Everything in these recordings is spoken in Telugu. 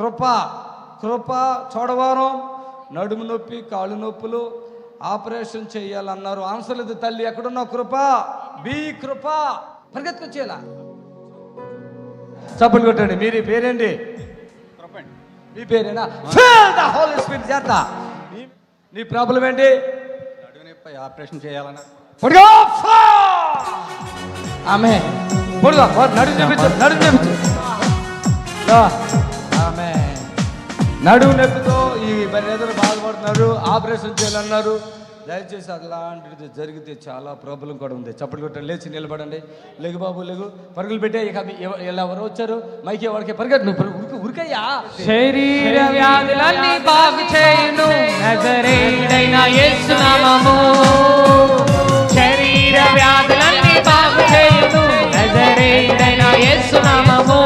కృప కృప చూడవారం, నడుము నొప్పి, కాళ్ళు నొప్పులు, ఆపరేషన్ చేయాలన్నారు. ఆన్సర్ లేదు. తల్లి ఎక్కడున్నావు? కృప, బి కృప, పరిగెత్తుకొచ్చేలా చప్పట్లు కొట్టండి. మీరు పేరేంటి? మీ పేరేనా? హోలీ స్పిరిట్ చేత. నీ ప్రాబ్లం ఏంటి? నడుమునొప్పి, ఆపరేషన్ చేయాలన్నా. ఆమె నడుము చూపించు, నడుము చూపించు. ఆమె నడుము నొప్పితో ఈ ఎదురు బాధపడుతున్నారు, ఆపరేషన్ చేయాలన్నారు. దయచేసి అలాంటిది జరిగితే చాలా ప్రాబ్లం కూడా ఉంది. చప్పటి కొట్టండి, లేచి నిలబడండి. లేగు బాబు లేగు, పరుగులు పెట్టే. ఇక ఎవరు వచ్చారు? మైకి ఎవరికి పరిగెట్టు, నువ్వు ఉరికయ్యా. శరీర వ్యాధులన్నీ బాగు చేయును నజరేయుడైన యేసు నామము. శరీర వ్యాధులన్నీ బాగు చేయును నజరేయుడైన యేసు నామము.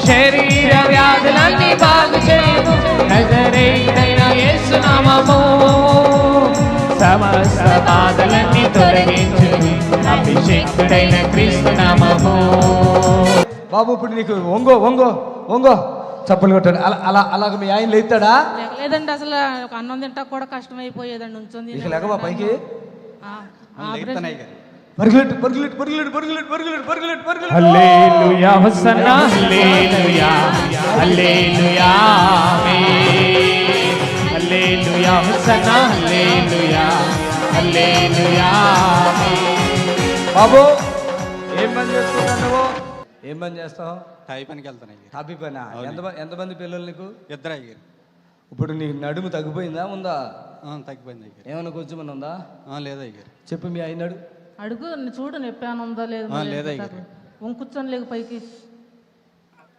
శరీర వ్యాధులన్నీ బాగు చేయును నజరేయుడైన యేసు నామము. సమస్త బాధలన్నీ తొలగించును అభిషేకుడైన క్రీస్తు నామము. బాబు ఇప్పుడు నీకు ఒంగో ఒంగో ఒంగో చప్పలు కొట్టాడు. అలాగ మీ ఆయన లేస్తాడా? లేదండి, అసలు అన్నం తింటా కూడా కష్టమైపోయేదండి. ఉంచుంది ఇక లేకవా పైకి పరుగులెట్టు పరుగులెట్టు పరుగులెట్టు పరుగులెట్టు పరుగులెట్టు పరుగులెట్టు పరుగులెట్టు. హల్లెలూయా హోసన్నా హల్లెలూయా హల్లెలూయా ఆమేన్. హల్లెలూయా హోసన్నా హల్లెలూయా హల్లెలూయా ఆమేన్. బాబు ఏం పని చేస్తున్నావు నువ్వు? ఏం పని చేస్తావు? టై పనికి వెళ్తాను. హాబీ పనా? ఎంతమంది పిల్లలు నీకు? ఇద్దరు అయ్యారు. ఇప్పుడు నీకు నడుము తగ్గిపోయిందా ఉందా? తగ్గిపోయింది అయ్యారు. ఏమైనా కొంచెం ఉందా? లేదు అయ్యారు. చెప్పు మీ అయినాడు. అడుగు, చూడు నొప్పి ఏమైనా ఉందా లేదు. కూర్చొని లేక పైకి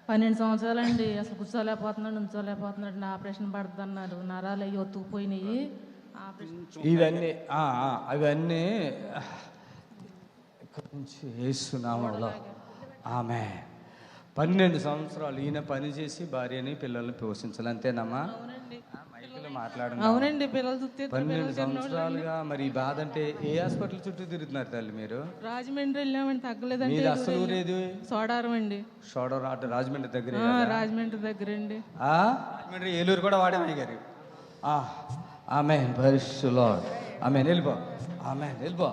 12 సంవత్సరాలండి. అసలు కూర్చోలేకపోతున్నాడు, ఉంచోలేకపోతున్నాడు. ఆపరేషన్ పడుతుంది అన్నారు. నరాలు అయ్యి ఒత్తుకుపోయినాయి. ఇవన్నీ అవన్నీ వేస్తున్నాములో ఆమె 12 సంవత్సరాలు ఈయన పని చేసి భార్యని పిల్లల్ని పోషించాలి. అంతేనమ్మా? అవునండి. పిల్లలు 12 సంవత్సరాలుగా. మరి ఈ బాధ అంటే ఏ హాస్పిటల్ చుట్టూ తిరుగుతున్నారు తల్లి మీరు? రాజమండ్రి వెళ్ళామండి, తగ్గలేదండి. మీరు అసలు ఊరేది? సోడారం అండి. సోడారం అటు రాజమండ్రి దగ్గర. రాజమండ్రి దగ్గర అండి. రాజమండ్రి, ఏలూరు కూడా వాడాము అయ్యారు. ఆమె పరిశుద్ధ ఆమె నిల్బో, ఆమె నిల్బో.